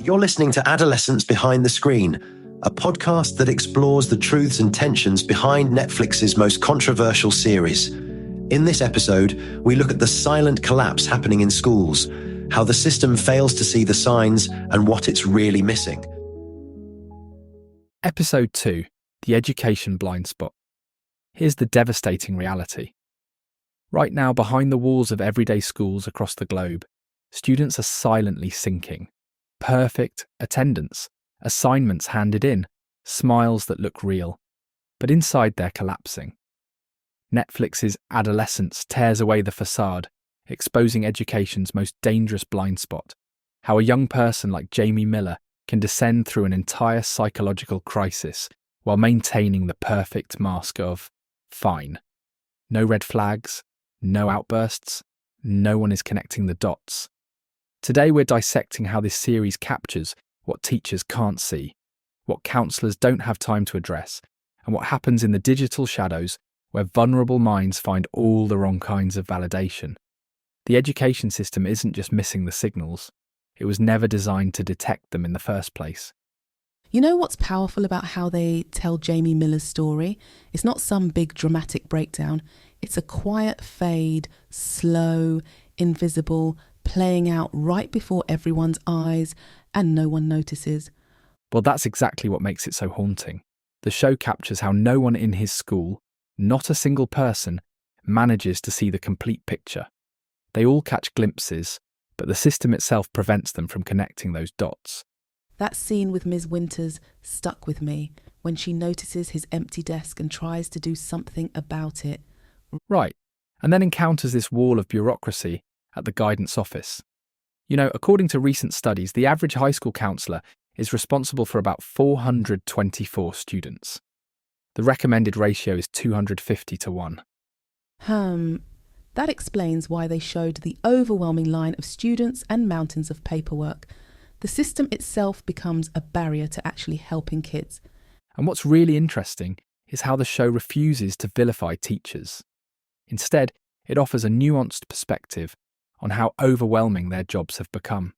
You're listening to Adolescence Behind the Screen, a podcast that explores the truths and tensions behind Netflix's most controversial series. In this episode, we look at the silent collapse happening in schools, how the system fails to see the signs, and what it's really missing. Episode 2, The Education Blind Spot. Here's the devastating reality. Right now, behind the walls of everyday schools across the globe, students are silently sinking. Perfect attendance, assignments handed in, smiles that look real. But inside they're collapsing. Netflix's Adolescence tears away the facade, exposing education's most dangerous blind spot. How a young person like Jamie Miller can descend through an entire psychological crisis while maintaining the perfect mask of fine. No red flags, no outbursts, no one is connecting the dots. Today we're dissecting how this series captures what teachers can't see, what counsellors don't have time to address, and what happens in the digital shadows where vulnerable minds find all the wrong kinds of validation. The education system isn't just missing the signals, it was never designed to detect them in the first place. You know what's powerful about how they tell Jamie Miller's story? It's not some big dramatic breakdown. It's a quiet fade, slow, invisible, playing out right before everyone's eyes, and no one notices. Well, that's exactly what makes it so haunting. The show captures how no one in his school, not a single person, manages to see the complete picture. They all catch glimpses, but the system itself prevents them from connecting those dots. That scene with Ms. Winters stuck with me when she notices his empty desk and tries to do something about it. Right, and then encounters this wall of bureaucracy at the guidance office. You know, according to recent studies, the average high school counsellor is responsible for about 424 students. The recommended ratio is 250 to 1. That explains why they showed the overwhelming line of students and mountains of paperwork. The system itself becomes a barrier to actually helping kids. And what's really interesting is how the show refuses to vilify teachers. Instead, it offers a nuanced perspective on how overwhelming their jobs have become.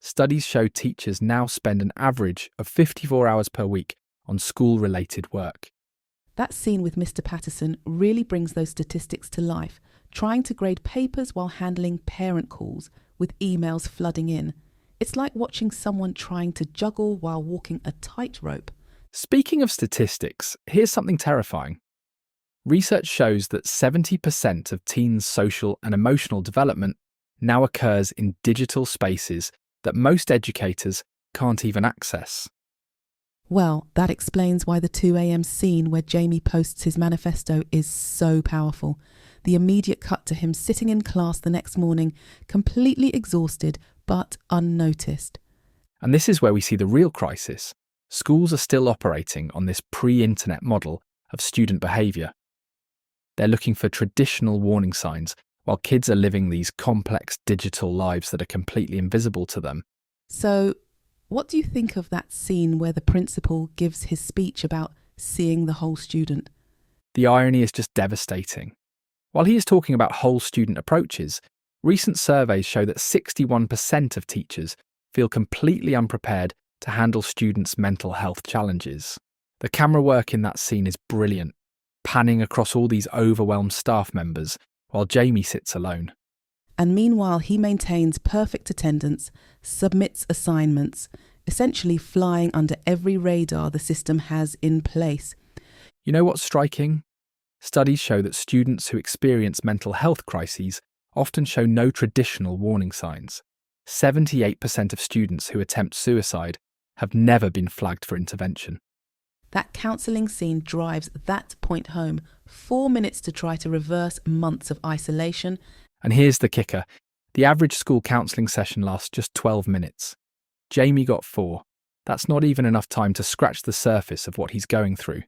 Studies show teachers now spend an average of 54 hours per week on school-related work. That scene with Mr. Patterson really brings those statistics to life, trying to grade papers while handling parent calls with emails flooding in. It's like watching someone trying to juggle while walking a tightrope. Speaking of statistics, here's something terrifying. Research shows that 70% of teens' social and emotional development now occurs in digital spaces that most educators can't even access. Well, that explains why the 2 a.m. scene where Jamie posts his manifesto is so powerful. The immediate cut to him sitting in class the next morning, completely exhausted but unnoticed. And this is where we see the real crisis. Schools are still operating on this pre-internet model of student behaviour. They're looking for traditional warning signs while kids are living these complex digital lives that are completely invisible to them. So, what do you think of that scene where the principal gives his speech about seeing the whole student? The irony is just devastating. While he is talking about whole student approaches, recent surveys show that 61% of teachers feel completely unprepared to handle students' mental health challenges. The camera work in that scene is brilliant, panning across all these overwhelmed staff members while Jamie sits alone. And meanwhile, he maintains perfect attendance, submits assignments, essentially flying under every radar the system has in place. You know what's striking? Studies show that students who experience mental health crises often show no traditional warning signs. 78% of students who attempt suicide have never been flagged for intervention. That counselling scene drives that point home. 4 minutes to try to reverse months of isolation. And here's the kicker. The average school counselling session lasts just 12 minutes. Jamie got 4. That's not even enough time to scratch the surface of what he's going through.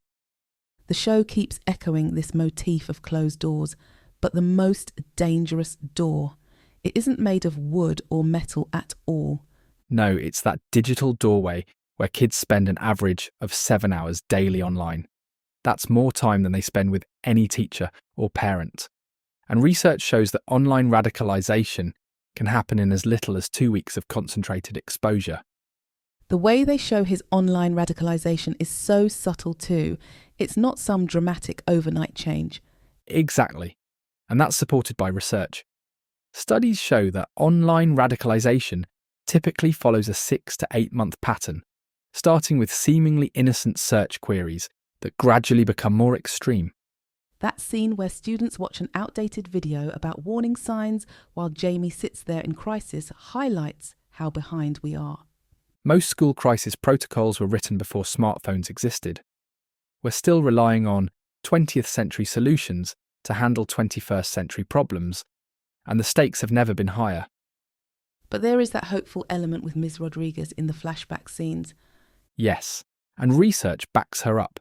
The show keeps echoing this motif of closed doors, but the most dangerous door. It isn't made of wood or metal at all. No, it's that digital doorway where kids spend an average of 7 hours daily online. That's more time than they spend with any teacher or parent. And research shows that online radicalisation can happen in as little as 2 weeks of concentrated exposure. The way they show his online radicalization is so subtle too. It's not some dramatic overnight change. Exactly. And that's supported by research. Studies show that online radicalization typically follows a 6 to 8 month pattern, starting with seemingly innocent search queries that gradually become more extreme. That scene where students watch an outdated video about warning signs while Jamie sits there in crisis highlights how behind we are. Most school crisis protocols were written before smartphones existed. We're still relying on 20th century solutions to handle 21st century problems, and the stakes have never been higher. But there is that hopeful element with Ms. Rodriguez in the flashback scenes. Yes, and research backs her up.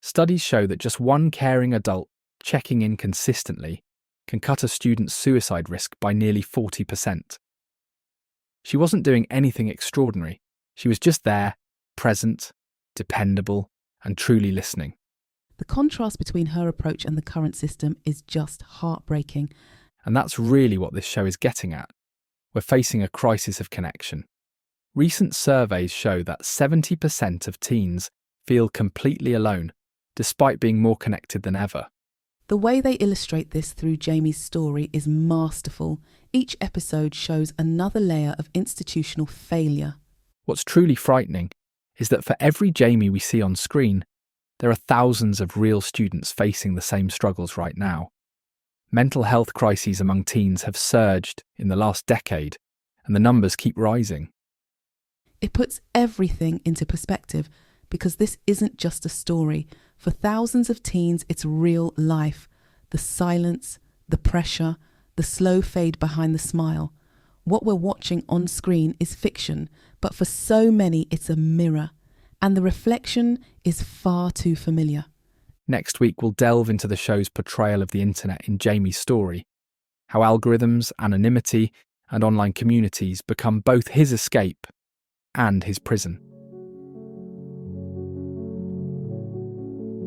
Studies show that just one caring adult checking in consistently can cut a student's suicide risk by nearly 40%. She wasn't doing anything extraordinary. She was just there, present, dependable, and truly listening. The contrast between her approach and the current system is just heartbreaking. And that's really what this show is getting at. We're facing a crisis of connection. Recent surveys show that 70% of teens feel completely alone, despite being more connected than ever. The way they illustrate this through Jamie's story is masterful. Each episode shows another layer of institutional failure. What's truly frightening is that for every Jamie we see on screen, there are thousands of real students facing the same struggles right now. Mental health crises among teens have surged in the last decade, and the numbers keep rising. It puts everything into perspective, because this isn't just a story. For thousands of teens, it's real life. The silence, the pressure, the slow fade behind the smile. What we're watching on screen is fiction, but for so many, it's a mirror. And the reflection is far too familiar. Next week, we'll delve into the show's portrayal of the internet in Jamie's story, how algorithms, anonymity, and online communities become both his escape and his prison.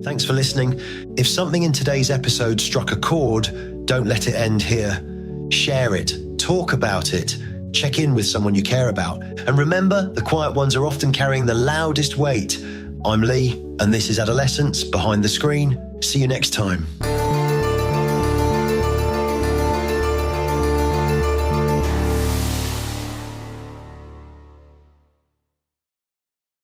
Thanks for listening. If something in today's episode struck a chord, don't let it end here. Share it, talk about it, check in with someone you care about. And remember, the quiet ones are often carrying the loudest weight. I'm Lee, and this is Adolescence Behind the Screen. See you next time.